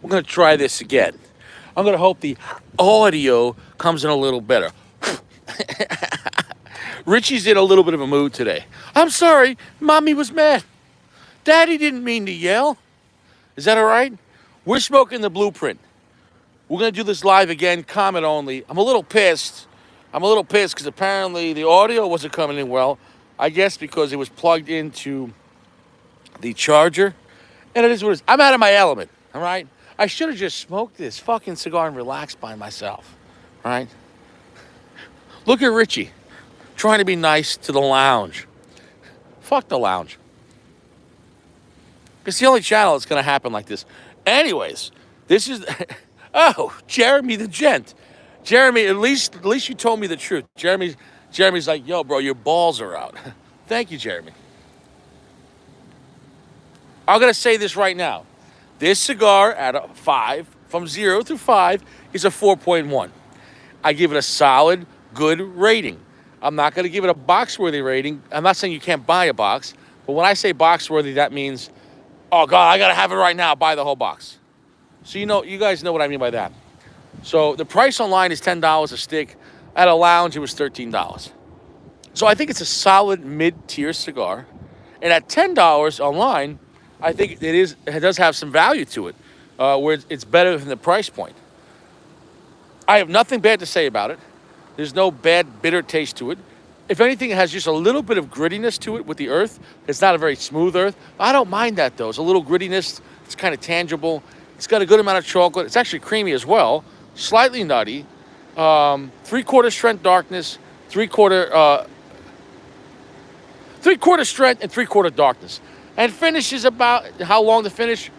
We're going to try this again. I'm going to hope the audio comes in a little better. Richie's in a little bit of a mood today. I'm sorry, Mommy was mad. Daddy didn't mean to yell. Is that all right? We're smoking the Blueprint. We're going to do this live again, comment only. I'm a little pissed. I'm a little pissed because apparently the audio wasn't coming in well. I guess because it was plugged into the charger. And it is what it is. I'm out of my element, all right? I should have just smoked this fucking cigar and relaxed by myself, all right? Look at Richie trying to be nice to the lounge. Fuck the lounge. It's the only channel that's going to happen like this. Anyways, this is... Oh, Jeremy the gent. Jeremy, at least you told me the truth. Jeremy's like, yo, bro, your balls are out. Thank you, Jeremy. I'm going to say this right now. This cigar at a 5, from 0 to 5, is a 4.1. I give it a solid, good rating. I'm not going to give it a box-worthy rating. I'm not saying you can't buy a box, but when I say box-worthy, that means, oh, God, I got to have it right now. Buy the whole box. So you guys know what I mean by that. So the price online is $10 a stick. At a lounge, it was $13. So I think it's a solid mid-tier cigar. And at $10 online, I think it does have some value to it, where it's better than the price point. I have nothing bad to say about it. There's no bad, bitter taste to it. If anything, it has just a little bit of grittiness to it with the earth. It's not a very smooth earth. I don't mind that, though. It's a little grittiness. It's kind of tangible. It's got a good amount of chocolate. It's actually creamy as well. Slightly nutty. 3/4 strength darkness. 3/4 strength and 3/4 darkness. And finish is about, how long to finish?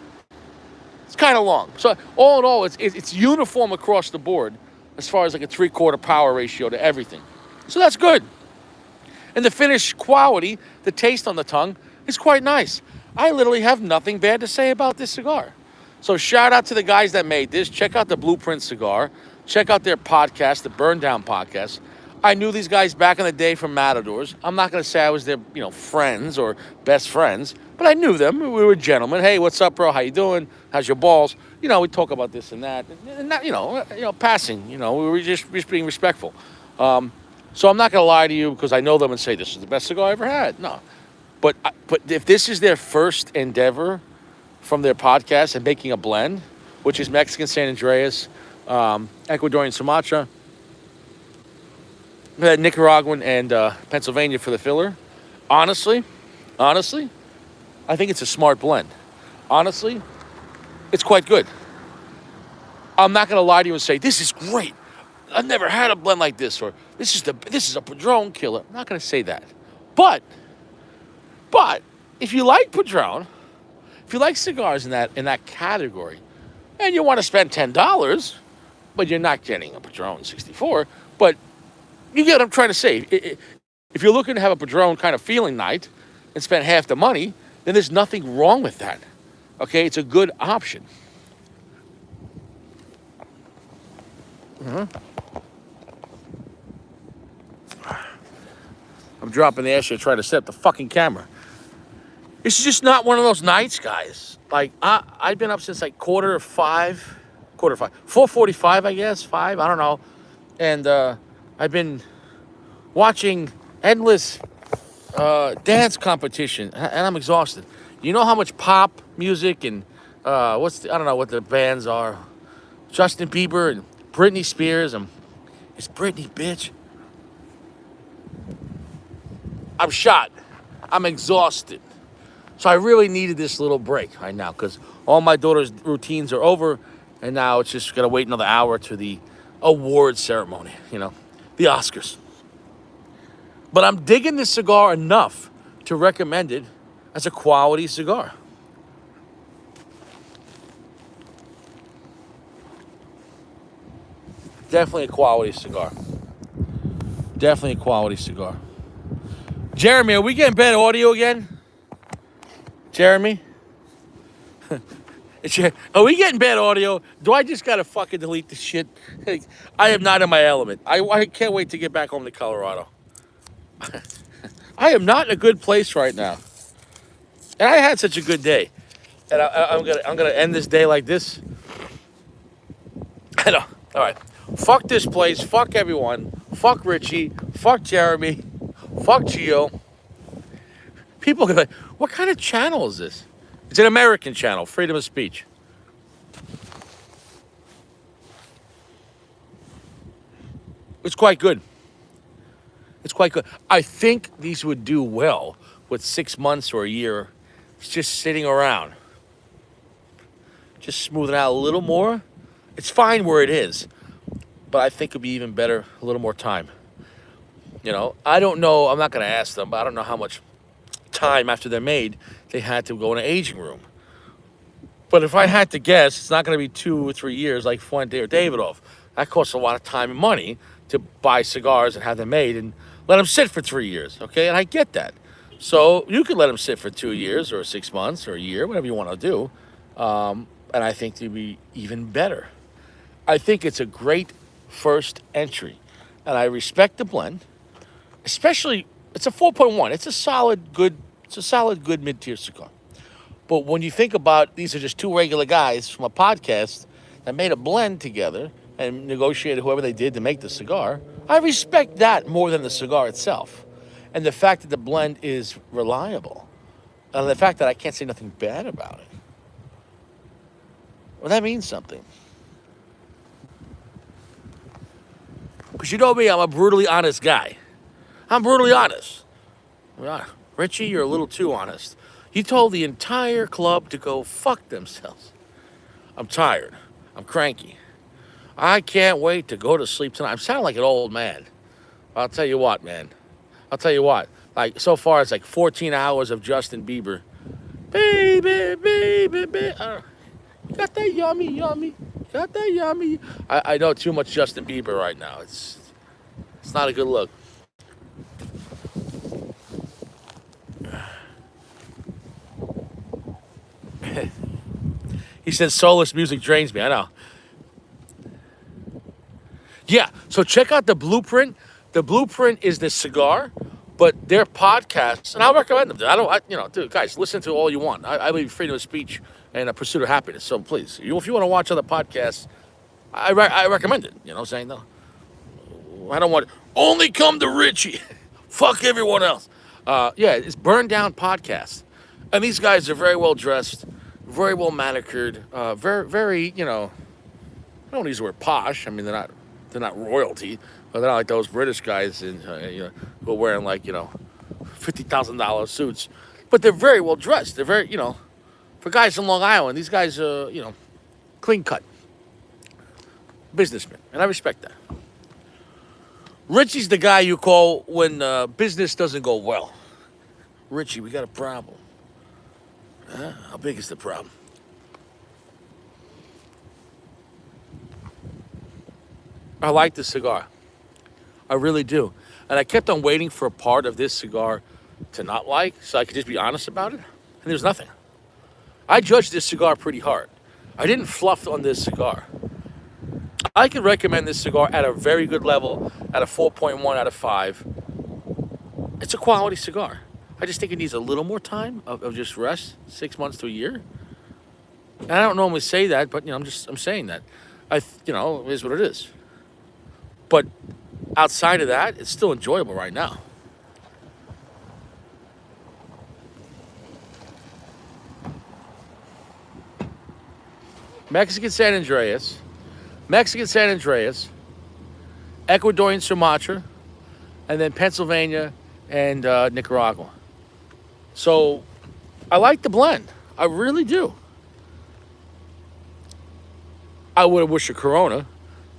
It's kind of long. So all in all, it's uniform across the board as far as like a 3/4 power ratio to everything. So that's good. And the finish quality, the taste on the tongue, is quite nice. I literally have nothing bad to say about this cigar. So shout out to the guys that made this. Check out the Blueprint Cigar. Check out their podcast, the Burn Down Podcast. I knew these guys back in the day from Matadors. I'm not going to say I was their, friends or best friends, but I knew them. We were gentlemen. Hey, what's up, bro? How you doing? How's your balls? We talk about this and that. And not, passing. We were just being respectful. So I'm not going to lie to you because I know them and say this is the best cigar I ever had. No. But if this is their first endeavor from their podcast and making a blend, which is Mexican San Andreas, Ecuadorian Sumatra, Nicaraguan and Pennsylvania for the filler. Honestly, I think it's a smart blend. Honestly, it's quite good. I'm not going to lie to you and say, this is great. I've never had a blend like this, or this is a Padron killer. I'm not going to say that. But if you like Padron, if you like cigars in that category, and you want to spend $10, but you're not getting a Padron 64, but you get what I'm trying to say. If you're looking to have a Padron kind of feeling night and spend half the money, then there's nothing wrong with that. Okay, it's a good option. I'm dropping the ashtray trying to set up the fucking camera. This is just not one of those nights, guys. Like, I've been up since like 4:45, 4:45, I guess, 5, I don't know. And I've been watching endless dance competition, and I'm exhausted. You know how much pop music and I don't know what the bands are. Justin Bieber and Britney Spears, and it's Britney, bitch. I'm shot. I'm exhausted. So I really needed this little break right now because all my daughter's routines are over, and now it's just gonna wait another hour to the award ceremony, the Oscars. But I'm digging this cigar enough to recommend it as a quality cigar. Definitely a quality cigar. Definitely a quality cigar. Jeremy, are we getting bad audio again? Jeremy? Are we getting bad audio? Do I just gotta fucking delete this shit? I am not in my element. I can't wait to get back home to Colorado. I am not in a good place right now. And I had such a good day. And I'm gonna end this day like this. I know. All right. Fuck this place. Fuck everyone. Fuck Richie. Fuck Jeremy. Fuck Gio. People are like, what kind of channel is this? It's an American channel, freedom of speech. It's quite good. It's quite good. I think these would do well with 6 months or a year. It's just sitting around. Just smooth it out a little more. It's fine where it is, but I think it'd be even better a little more time. I don't know. I'm not going to ask them, but I don't know how much time after they're made they had to go in an aging room. But if I had to guess, it's not going to be 2 or 3 years like Fuente or Davidoff. That costs a lot of time and money to buy cigars and have them made and let them sit for 3 years, okay? And I get that. So you could let them sit for 2 years or 6 months or a year, whatever you want to do. And I think they'd be even better. I think it's a great first entry. And I respect the blend. Especially, it's a 4.1. It's a solid, good mid-tier cigar. But when you think about these are just two regular guys from a podcast that made a blend together and negotiated whoever they did to make the cigar, I respect that more than the cigar itself. And the fact that the blend is reliable. And the fact that I can't say nothing bad about it. Well, that means something. Because you know me, I'm a brutally honest guy. I'm brutally honest. Richie, you're a little too honest. You told the entire club to go fuck themselves. I'm tired. I'm cranky. I can't wait to go to sleep tonight. I'm sounding like an old man. I'll tell you what, man. I'll tell you what. Like, so far, it's like 14 hours of Justin Bieber. Baby, baby, baby. You got that yummy, yummy. You got that yummy. I know too much Justin Bieber right now. It's not a good look. He says soulless music drains me. I know. Yeah, so check out the Blueprint. The Blueprint is the cigar, but their podcasts, and I'll recommend them. Dude, guys, listen to all you want. I believe freedom of speech and a pursuit of happiness. So please, if you want to watch other podcasts, I recommend it. You know what I'm saying? No, I don't want only come to Richie. Fuck everyone else. Yeah, it's Burn Down Podcast, and these guys are very well dressed, very well manicured, very. I don't use the word posh. I mean, they're not royalty, but they're not like those British guys who are wearing $50,000 suits. But they're very well dressed. They're very, for guys in Long Island, these guys are, clean cut businessmen, and I respect that. Richie's the guy you call when business doesn't go well. Richie, we got a problem. How big is the problem? I like this cigar. I really do. And I kept on waiting for a part of this cigar to not like, so I could just be honest about it. And there's nothing. I judged this cigar pretty hard. I didn't fluff on this cigar. I could recommend this cigar at a very good level, at a 4.1 out of 5. It's a quality cigar. I just think it needs a little more time of just rest, 6 months to a year. And I don't normally say that, but I'm saying that. It is what it is. But outside of that, it's still enjoyable right now. Mexican San Andreas, Ecuadorian Sumatra, and then Pennsylvania and Nicaragua. So I like the blend. I really do. I would have wished a Corona,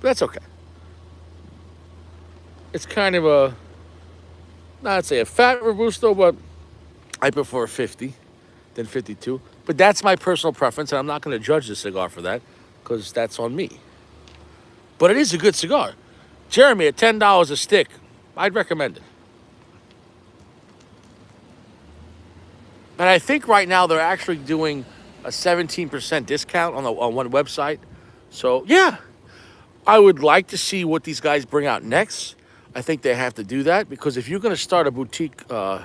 but that's okay. It's kind of not say a fat Robusto, but I prefer a 50 than 52. But that's my personal preference, and I'm not going to judge the cigar for that because that's on me. But it is a good cigar. Jeremy, at $10 a stick, I'd recommend it. And I think right now they're actually doing a 17% discount on one website. So, yeah, I would like to see what these guys bring out next. I think they have to do that because if you're going to start a boutique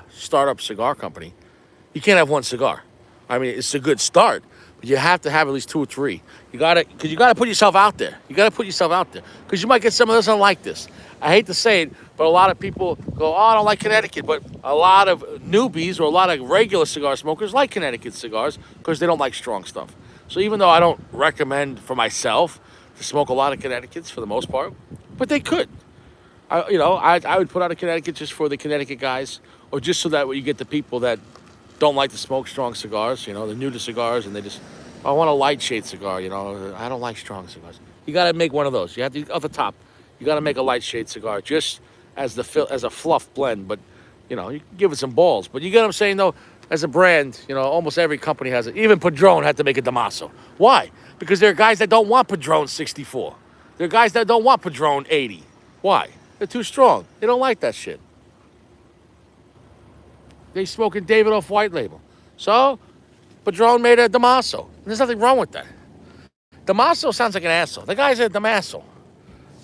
startup cigar company, you can't have one cigar. I mean, it's a good start, But you have to have at least two or three. Because you gotta put yourself out there. You gotta put yourself out there. Because you might get someone that doesn't like this. I hate to say it, but a lot of people go, "Oh, I don't like Connecticut." But a lot of newbies or a lot of regular cigar smokers like Connecticut cigars because they don't like strong stuff. So even though I don't recommend for myself to smoke a lot of Connecticut's for the most part, but they could. I would put out a Connecticut just for the Connecticut guys, or just so that you get the people that don't like to smoke strong cigars. They're new to cigars and they just, I want a light shade cigar. I don't like strong cigars. You got to make one of those. You have to at the top. You got to make a light shade cigar just as a fluff blend, but you can give it some balls. But you get what I'm saying though. As a brand, almost every company has it. Even Padron had to make a Damaso. Why? Because there are guys that don't want Padron 64. There are guys that don't want Padron 80. Why? They're too strong. They don't like that shit. They smoking David off white label. So, Padron made a Damaso. And there's nothing wrong with that. Damaso sounds like an asshole. The guy's a Damaso.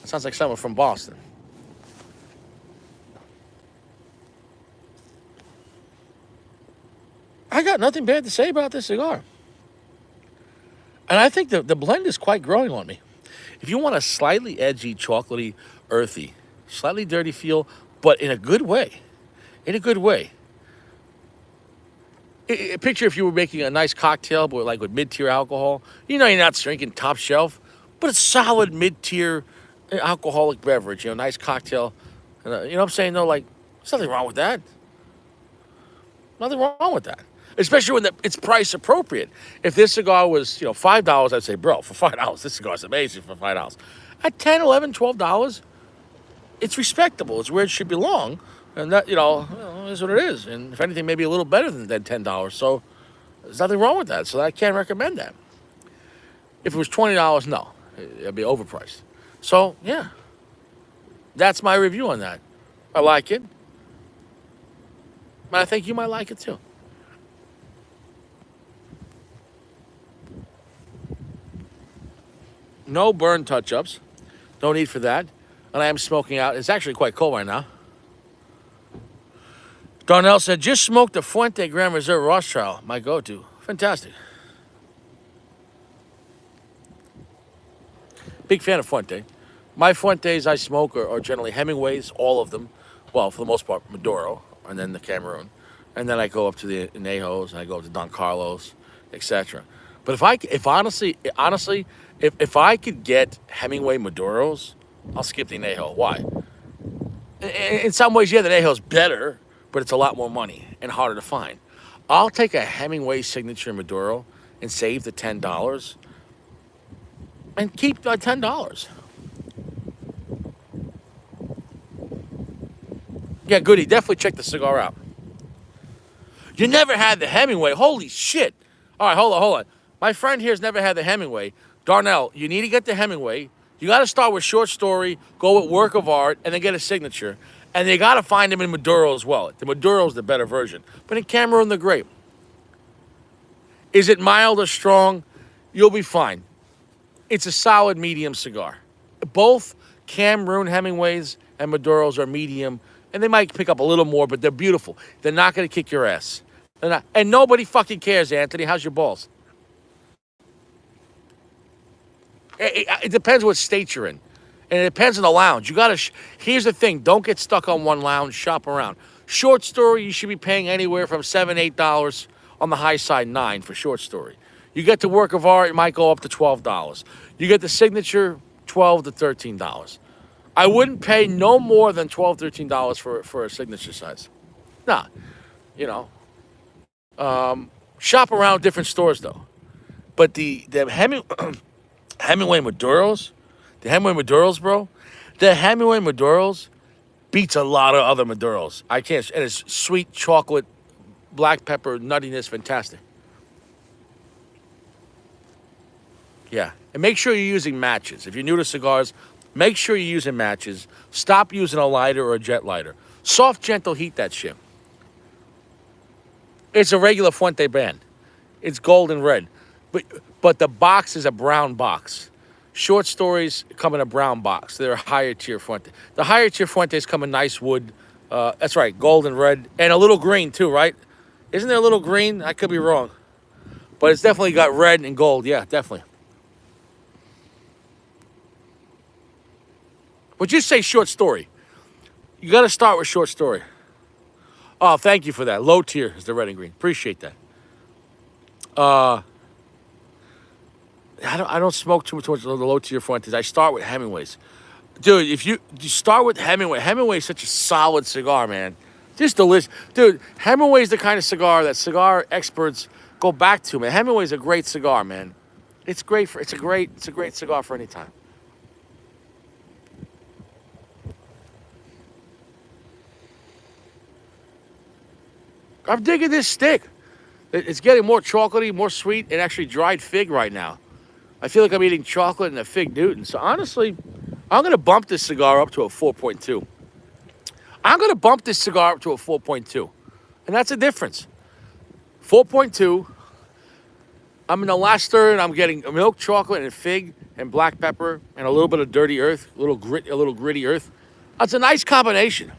Sounds like someone from Boston. I got nothing bad to say about this cigar. And I think the blend is quite growing on me. If you want a slightly edgy, chocolatey, earthy, slightly dirty feel, but in a good way. In a good way. Picture if you were making a nice cocktail, but with mid-tier alcohol. You're not drinking top shelf, but it's solid mid-tier alcoholic beverage. Nice cocktail. You know what I'm saying? No, there's nothing wrong with that. Nothing wrong with that. Especially when it's price appropriate. If this cigar was, $5, I'd say, bro, for $5, this cigar is amazing for $5. At $10, $11, $12, it's respectable. It's where it should belong. And that, is what it is. And if anything, maybe a little better than $10. So there's nothing wrong with that. So I can't recommend that. If it was $20, no. It'd be overpriced. So, yeah. That's my review on that. I like it. And I think you might like it too. No burn touch-ups. No need for that. And I am smoking out. It's actually quite cold right now. Darnell said, just smoked the Fuente Grand Reserve Rothschild. My go-to. Fantastic. Big fan of Fuente. My Fuentes I smoke are generally Hemingways, all of them. Well, for the most part, Maduro, and then the Cameroon. And then I go up to the Anejos, and I go up to Don Carlos, etc. But if honestly, if I could get Hemingway Maduros, I'll skip the Anejo. Why? In some ways, yeah, the Anejo's better, but it's a lot more money and harder to find. I'll take a Hemingway signature Maduro and save the $10 and keep the $10. Yeah, Goody, definitely check the cigar out. You never had the Hemingway. Holy shit. All right, hold on. My friend here's never had the Hemingway. Darnell, you need to get the Hemingway. You got to start with short story, go with work of art, and then get a signature. And they got to find them in Maduro as well. The Maduro's the better version. But in Cameroon, the grape. Is it mild or strong? You'll be fine. It's a solid medium cigar. Both Cameroon Hemingways and Maduros are medium, and they might pick up a little more, but they're beautiful. They're not going to kick your ass. They're not. And nobody fucking cares, Anthony. How's your balls? It depends what state you're in. And it depends on the lounge. You gotta. Here's the thing: don't get stuck on one lounge. Shop around. Short story, you should be paying anywhere from $7, $8 on the high side, $9 for short story. You get the work of art, it might go up to $12. You get the signature, $12 to $13. I wouldn't pay no more than $12, $13 for a signature size. Nah, shop around different stores though. But the Hemingway Maduros. The Hemingway Maduros, bro. The Hemingway Maduros beats a lot of other Maduros. I can't. And it's sweet chocolate, black pepper, nuttiness, fantastic. Yeah. And make sure you're using matches. If you're new to cigars, make sure you're using matches. Stop using a lighter or a jet lighter. Soft, gentle heat that shit. It's a regular Fuente brand. It's gold and red. But the box is a brown box. Short stories come in a brown box. They're a higher tier Fuente. The higher tier Fuentes come in nice wood. That's right, gold and red. And a little green too, right? Isn't there a little green? I could be wrong. But it's definitely got red and gold. Yeah, definitely. But just say short story. You got to start with short story. Oh, thank you for that. Low tier is the red and green. Appreciate that. I don't smoke too much towards the low tier Fuentes. I start with Hemingways. Dude, if you start with Hemingway is such a solid cigar, man. Just delicious. Dude, Hemingway's the kind of cigar that cigar experts go back to, man. Hemingway's a great cigar, man. It's a great cigar for any time. I'm digging this stick. It's getting more chocolatey, more sweet, and actually dried fig right now. I feel like I'm eating chocolate and a fig Newton. So honestly, I'm gonna bump this cigar up to a 4.2. I'm gonna bump this cigar up to a 4.2. And that's a difference. 4.2. I'm in the last third and I'm getting milk chocolate and fig and black pepper and a little bit of dirty earth, a little gritty earth. That's a nice combination.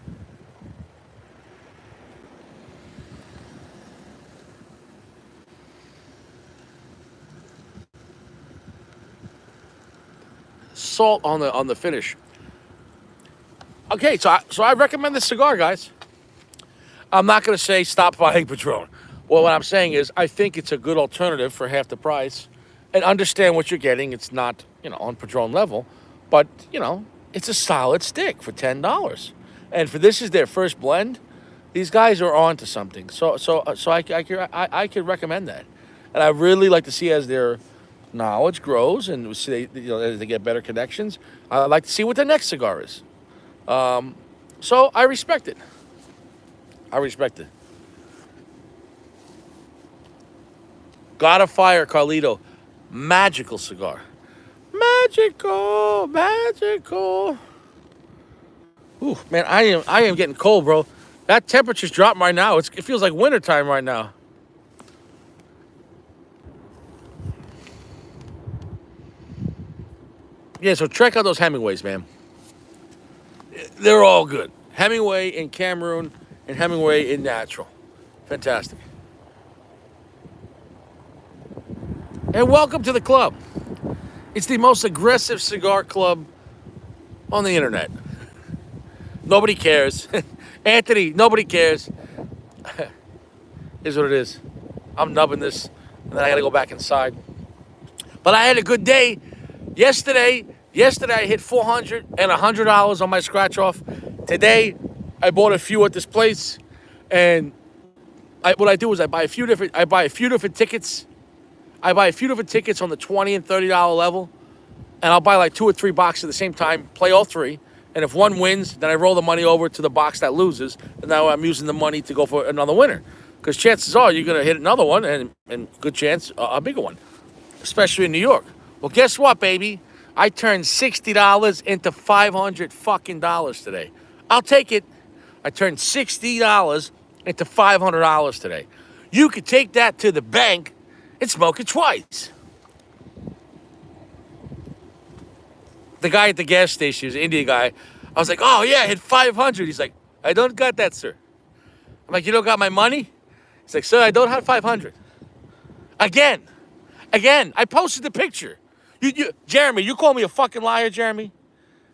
Salt on the finish. Okay, so I recommend this cigar, guys. I'm not gonna say stop buying Patron. Well, what I'm saying is I think it's a good alternative for half the price, and understand what you're getting. It's not on Patron level, but it's a solid stick for $10. And for this is their first blend. These guys are on to something. So I could recommend that, and I really like to see as their knowledge grows and we see as they get better connections. I'd like to see what the next cigar is. So I respect it. I respect it. Gotta fire Carlito. Magical cigar. Magical, magical. Ooh, man, I am getting cold, bro. That temperature's dropping right now. It feels like wintertime right now. Yeah, so check out those Hemingways, man. They're all good. Hemingway in Cameroon and Hemingway in Natural. Fantastic. And welcome to the club. It's the most aggressive cigar club on the internet. Nobody cares. Anthony, nobody cares. Is what it is. I'm nubbing this, and then I gotta go back inside. But I had a good day. Yesterday I hit $400 and $100 on my scratch off. Today, I bought a few at this place, and what I do is I buy a few different tickets. I buy a few different tickets on the $20 and $30 level, and I'll buy like 2 or 3 boxes at the same time, play all 3. And if one wins, then I roll the money over to the box that loses, and now I'm using the money to go for another winner. Because chances are you're gonna hit another one, and good chance a bigger one, especially in New York. Well, guess what, baby? I turned $60 into $500 fucking dollars today. I'll take it. I turned $60 into $500 today. You could take that to the bank and smoke it twice. The guy at the gas station, he was an Indian guy. I was like, oh yeah, I hit 500. He's like, I don't got that, sir. I'm like, you don't got my money? He's like, sir, I don't have 500. Again, I posted the picture. Jeremy, you call me a fucking liar, Jeremy?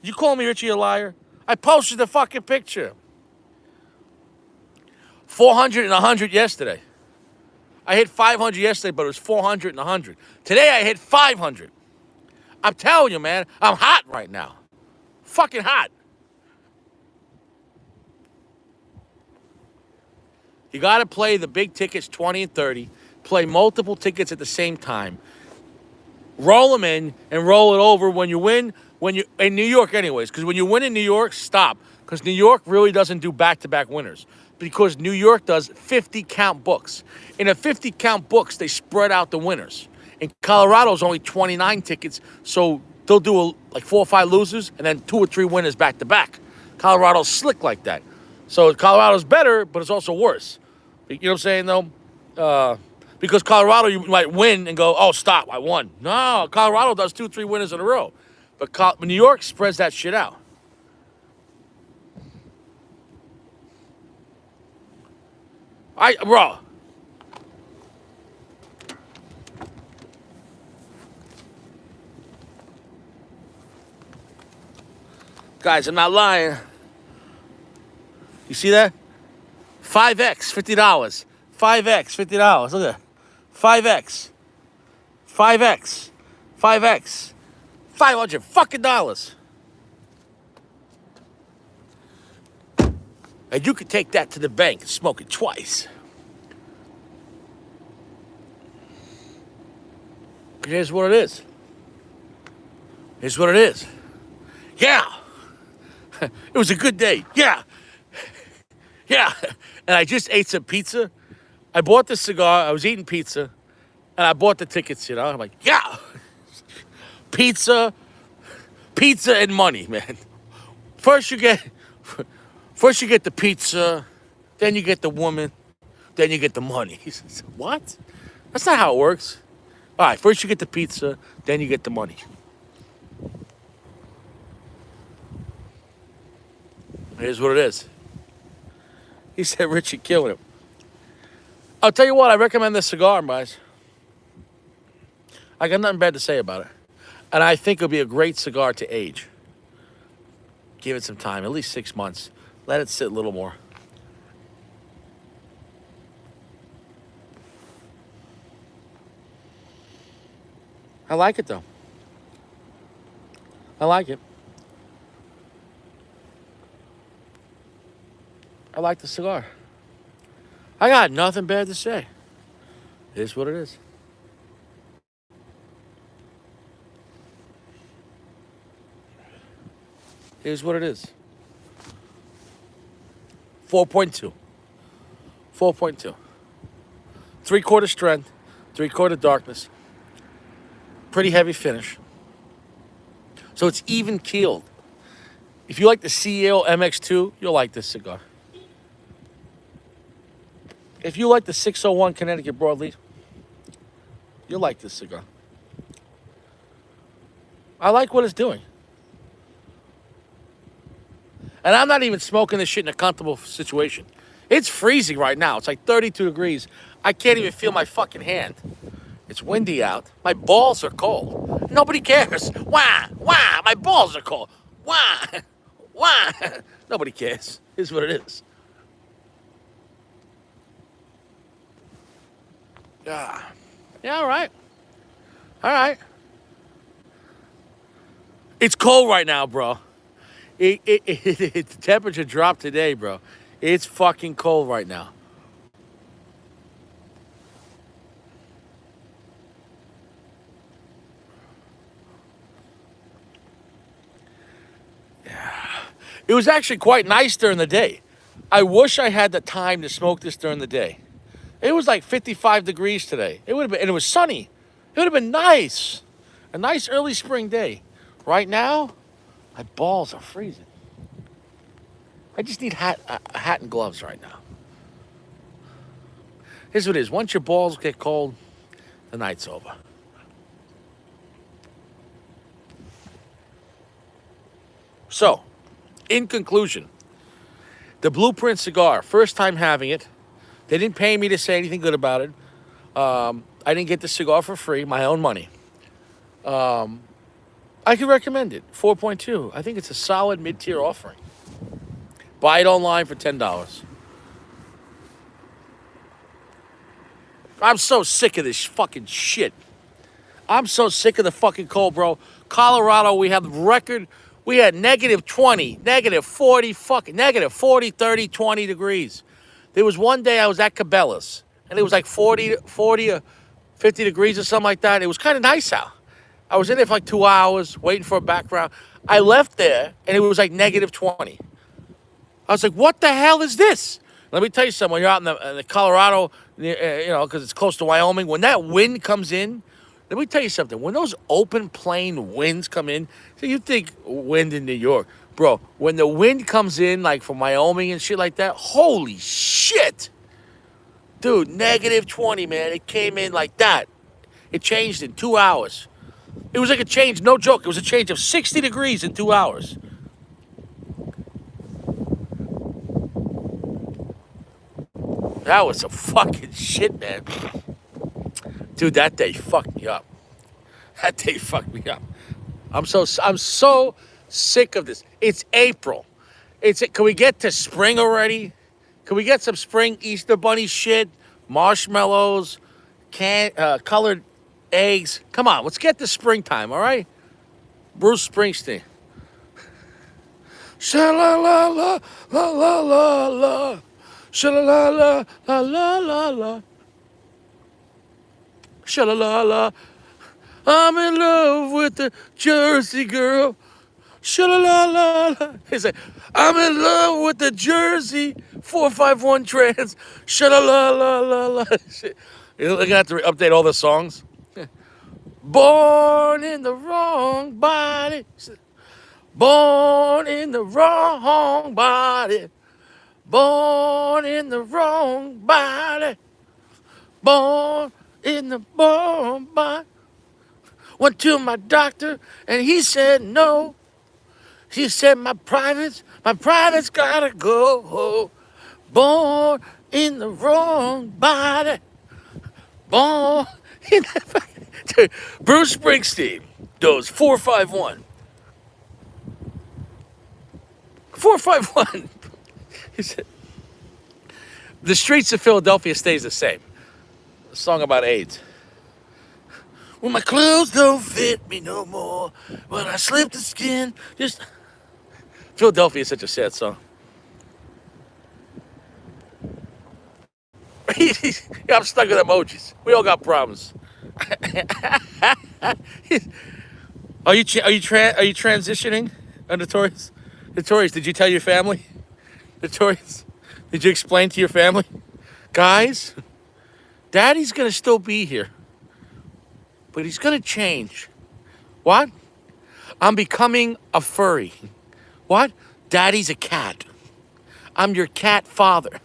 You call me Richie a liar? I posted the fucking picture. 400 and 100 yesterday. I hit 500 yesterday, but it was 400 and 100. Today I hit 500. I'm telling you, man, I'm hot right now. Fucking hot. You got to play the big tickets, 20 and 30. Play multiple tickets at the same time. Roll them in and roll it over when you win. When you in New York, anyways, because when you win in New York, stop. Because New York really doesn't do back-to-back winners. Because New York does 50 count books. In a 50 count books, they spread out the winners. In Colorado's only 29 tickets, so they'll do like 4 or 5 losers and then 2 or 3 winners back to back. Colorado's slick like that. So Colorado's better, but it's also worse. You know what I'm saying, though? Because Colorado, you might win and go, oh, stop, I won. No, Colorado does 2, 3 winners in a row. But New York spreads that shit out. Guys, I'm not lying. You see that? 5X, $50. 5X, $50. Look at that. 5X. 5X. 5X. $500 fucking dollars. And you can take that to the bank and smoke it twice. Here's what it is. Here's what it is. Yeah. It was a good day. Yeah. Yeah. And I just ate some pizza. I bought the cigar. I was eating pizza. And I bought the tickets, you know. I'm like, yeah. Pizza and money, man. First you get the pizza, then you get the woman, then you get the money. He says, what? That's not how it works. All right, first you get the pizza, then you get the money. Here's what it is. He said, Richie, killing him. I'll tell you what, I recommend this cigar, guys. I got nothing bad to say about it. And I think it'll be a great cigar to age. Give it some time, at least 6 months. Let it sit a little more. I like it, though. I like it. I like the cigar. I got nothing bad to say. It is what it is. It is what it is. 4.2. 4.2. 3/4 strength, 3/4 darkness. Pretty heavy finish. So it's even keeled. If you like the CEO MX2, you'll like this cigar. If you like the 601 Connecticut Broadleaf, you'll like this cigar. I like what it's doing. And I'm not even smoking this shit in a comfortable situation. It's freezing right now. It's like 32 degrees. I can't even feel my fucking hand. It's windy out. My balls are cold. Nobody cares. Why? My balls are cold. Why? Nobody cares. Here's what it is. Yeah, all right. All right. It's cold right now, bro. The temperature dropped today, bro. It's fucking cold right now. Yeah. It was actually quite nice during the day. I wish I had the time to smoke this during the day. It was like 55 degrees today. It would have been, and it was sunny. It would have been nice. A nice early spring day. Right now, my balls are freezing. I just need a hat and gloves right now. Here's what it is. Once your balls get cold, the night's over. So, in conclusion, the Blueprint cigar, first time having it. They didn't pay me to say anything good about it. I didn't get the cigar for free, my own money. I could recommend it. 4.2. I think it's a solid mid-tier offering. Buy it online for $10. I'm so sick of this fucking shit. I'm so sick of the fucking cold, bro. Colorado, we had record. We had negative 20, negative 40, negative 40, 30, 20 degrees. There was one day I was at Cabela's, and it was like 40 or 50 degrees or something like that. It was kind of nice out. I was in there for like 2 hours, waiting for a background. I left there, and it was like negative 20. I was like, what the hell is this? Let me tell you something. When you're out in the Colorado, because it's close to Wyoming, when that wind comes in, let me tell you something. When those open plain winds come in, so you think wind in New York. Bro, when the wind comes in, like from Wyoming and shit like that, holy shit. Dude, negative 20, man. It came in like that. It changed in 2 hours. It was like a change, no joke. It was a change of 60 degrees in 2 hours. That was some fucking shit, man. Dude, that day fucked me up. That day fucked me up. I'm so Sick of this. It's April. Can we get to spring already? Can we get some spring Easter bunny shit? Marshmallows, colored eggs. Come on, let's get to springtime, all right? Bruce Springsteen. Sha la la la la la la la. Sha la la la la la la la. Sha la la la. I'm in love with the Jersey girl. Sha la la la la. He said, I'm in love with the Jersey 451 trans. Sha la la la la la. You're gonna have to update all the songs. Born in the wrong body. Born in the wrong body. Born in the wrong body. Born in the wrong body. Went to my doctor and he said no. He said my private's gotta go. Born in the wrong body. Born in the Bruce Springsteen goes 451. 451. He said, the streets of Philadelphia stays the same. A song about AIDS. When my clothes don't fit me no more, when I slip the skin, just... Philadelphia is such a sad song. Yeah, I'm stuck with emojis. We all got problems. Are you transitioning, Notorious? Notorious, did you tell your family? Notorious, did you explain to your family? Guys, Daddy's gonna still be here, but he's gonna change. What? I'm becoming a furry. What? Daddy's a cat. I'm your cat father.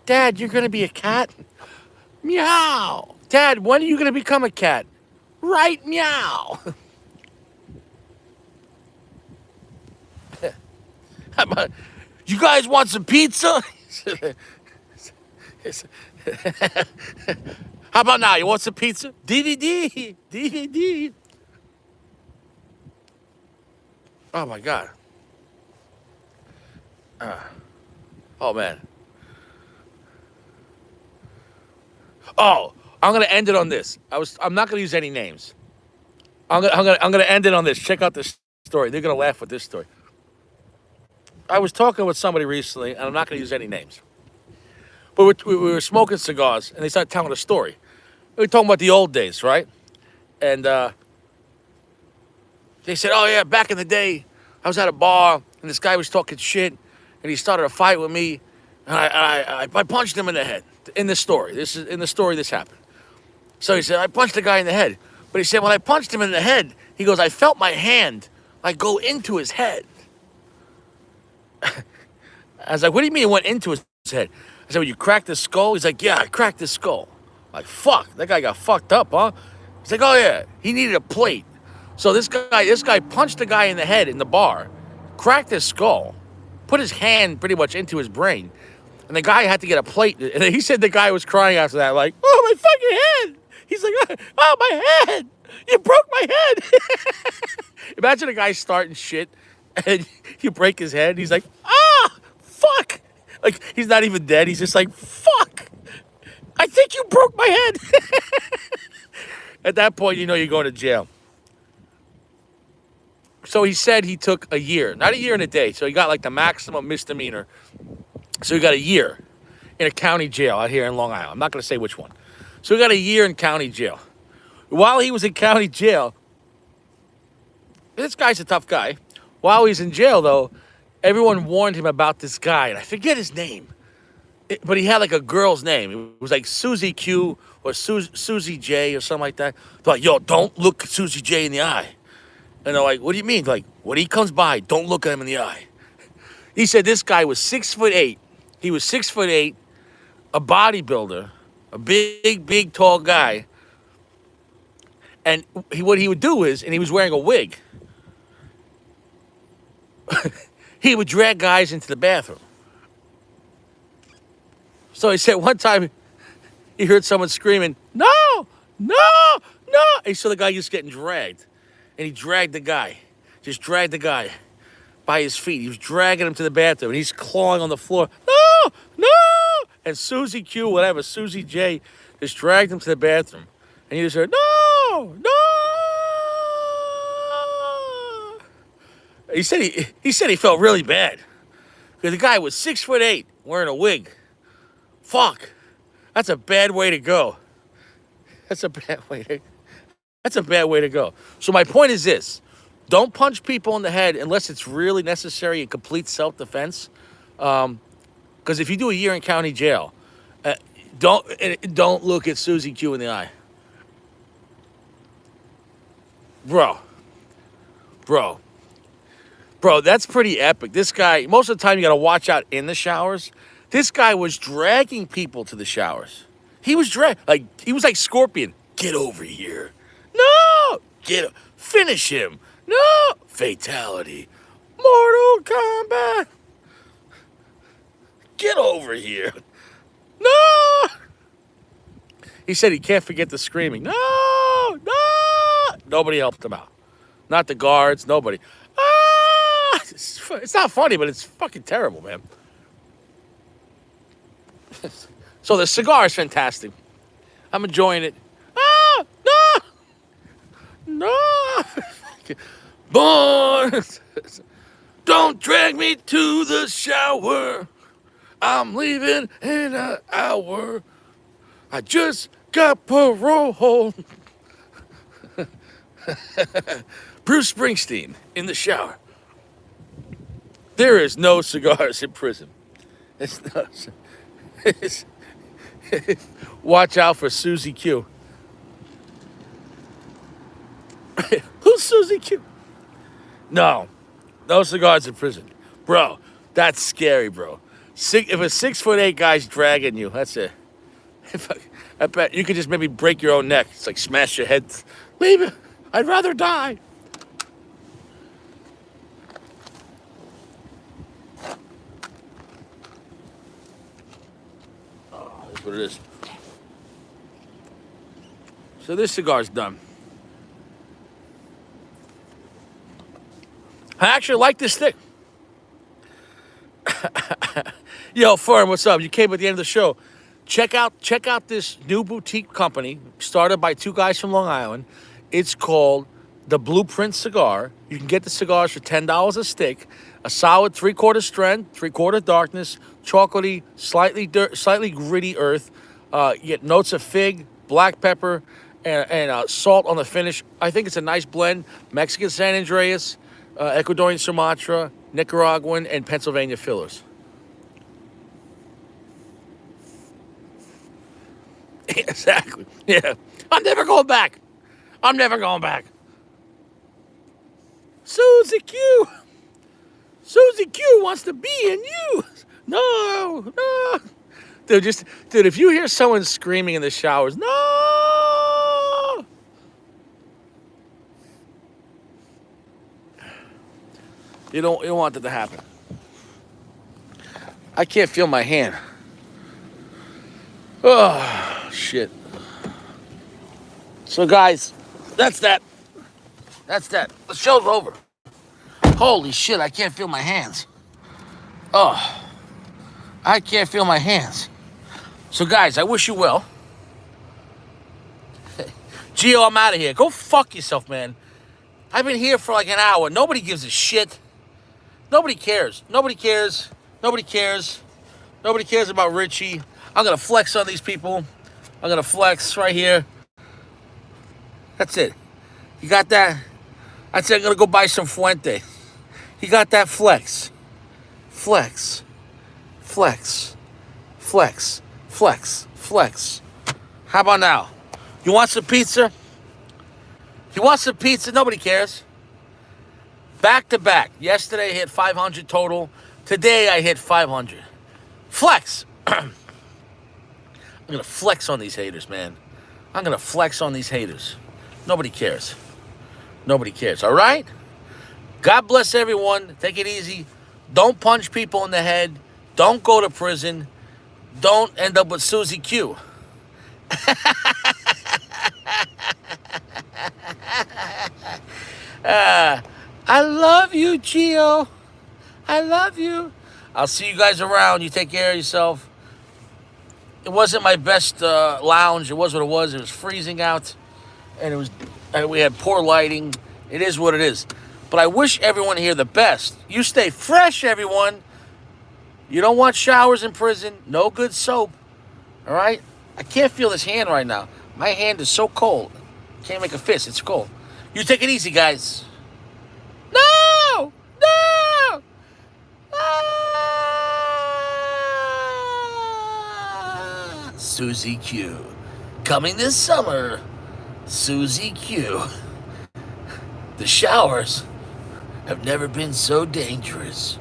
Dad, you're gonna be a cat? Meow. Dad, when are you gonna become a cat? Right, meow. How about, you guys want some pizza? How about now? You want some pizza? DVD, DVD. Oh my God. Oh man. Oh, I'm gonna end it on this. I'm not gonna use any names. I'm gonna end it on this. Check out this story. They're gonna laugh with this story. I was talking with somebody recently, and I'm not gonna use any names. But we were smoking cigars, and they started telling a story. We were talking about the old days, right? And they said, "Oh yeah, back in the day, I was at a bar, and this guy was talking shit, and he started a fight with me, and I punched him in the head." In the story, this happened. So he said, I punched the guy in the head. But he said, when I punched him in the head, he goes, I felt my hand like go into his head. I was like, what do you mean it went into his head? I said, well, you cracked his skull? He's like, yeah, I cracked his skull. I'm like, fuck, that guy got fucked up, huh? He's like, oh yeah, he needed a plate. So this guy punched the guy in the head in the bar, cracked his skull, put his hand pretty much into his brain. And the guy had to get a plate. And he said the guy was crying after that, like, oh, my fucking head. He's like, oh, my head. You broke my head. Imagine a guy starting shit and you break his head. He's like, fuck. Like, he's not even dead. He's just like, fuck. I think you broke my head. At that point, you know you're going to jail. So he said he took a year. Not a year and a day. So he got like the maximum misdemeanor. So he got a year in a county jail out here in Long Island. I'm not going to say which one. So he got a year in county jail. While he was in county jail, this guy's a tough guy. While he's in jail, though, everyone warned him about this guy. And I forget his name. But he had like a girl's name. It was like Susie Q or Susie J or something like that. They're like, yo, don't look Susie J in the eye. And they're like, what do you mean? Like, when he comes by, don't look at him in the eye. He said this guy was 6'8". He was 6'8", a bodybuilder, a big, tall guy. And what he would do is, and he was wearing a wig, he would drag guys into the bathroom. So he said one time he heard someone screaming, no, no, no. And he saw the guy just getting dragged. And he dragged the guy. just dragged the guy by his feet. He was dragging him to the bathroom, and he's clawing on the floor. No, no! And Susie Q, whatever, Susie J, just dragged him to the bathroom. And he just said, no, no! He said he felt really bad. Because the guy was 6'8", wearing a wig. Fuck. That's a bad way to go. That's a bad way to go. So my point is this. Don't punch people in the head unless it's really necessary in complete self-defense. Because if you do a year in county jail, don't look at Susie Q in the eye. Bro, that's pretty epic. This guy, most of the time you got to watch out in the showers. This guy was dragging people to the showers. He was like Scorpion. Get over here. No! Finish him. No! Fatality. Mortal Kombat. Get over here. No! He said he can't forget the screaming. No! No! Nobody helped him out. Not the guards, nobody. Ah! It's not funny, but it's fucking terrible, man. So the cigar is fantastic. I'm enjoying it. Ah! No! No! Boy! Don't drag me to the shower. I'm leaving in an hour. I just got parole. Bruce Springsteen in the shower. There is no cigars in prison. Watch out for Susie Q. Who's Susie Q? No cigars in prison. Bro, that's scary, bro. If a 6'8" guy's dragging you, that's it. I bet you could just maybe break your own neck. It's like smash your head. Leave it. I'd rather die. Oh, that's what it is. So this cigar's done. I actually like this stick. Yo, Fern, what's up? You came at the end of the show. Check out this new boutique company started by two guys from Long Island. It's called the Blueprint Cigar. You can get the cigars for $10 a stick. A solid 3/4 strength, 3/4 darkness, chocolatey, slightly gritty earth. You get notes of fig, black pepper, and salt on the finish. I think it's a nice blend. Mexican San Andreas, Ecuadorian Sumatra, Nicaraguan, and Pennsylvania fillers. Exactly. Yeah. I'm never going back. Susie Q. Susie Q wants to be in you. No. Dude, if you hear someone screaming in the showers, no. You don't want that to happen. I can't feel my hand. Oh, shit. So, guys, that's that. The show's over. Holy shit, I can't feel my hands. Oh, I can't feel my hands. So, guys, I wish you well. Gio, I'm out of here. Go fuck yourself, man. I've been here for like an hour. Nobody gives a shit. Nobody cares about Richie. I'm going to flex on these people. I'm going to flex right here. That's it. You got that? I said I'm going to go buy some Fuente. You got that? Flex. How about now? You want some pizza? Nobody cares. Back to back. Yesterday I hit 500 total. Today I hit 500. Flex. I'm going to flex on these haters, man. Nobody cares. All right? God bless everyone. Take it easy. Don't punch people in the head. Don't go to prison. Don't end up with Susie Q. I love you, Gio. I love you. I'll see you guys around. You take care of yourself. It wasn't my best lounge. It was what it was. It was freezing out, and we had poor lighting. It is what it is. But I wish everyone here the best. You stay fresh, everyone. You don't want showers in prison. No good soap. All right? I can't feel this hand right now. My hand is so cold. Can't make a fist. It's cold. You take it easy, guys. No! No! Ah! Susie Q. Coming this summer. Susie Q. The showers have never been so dangerous.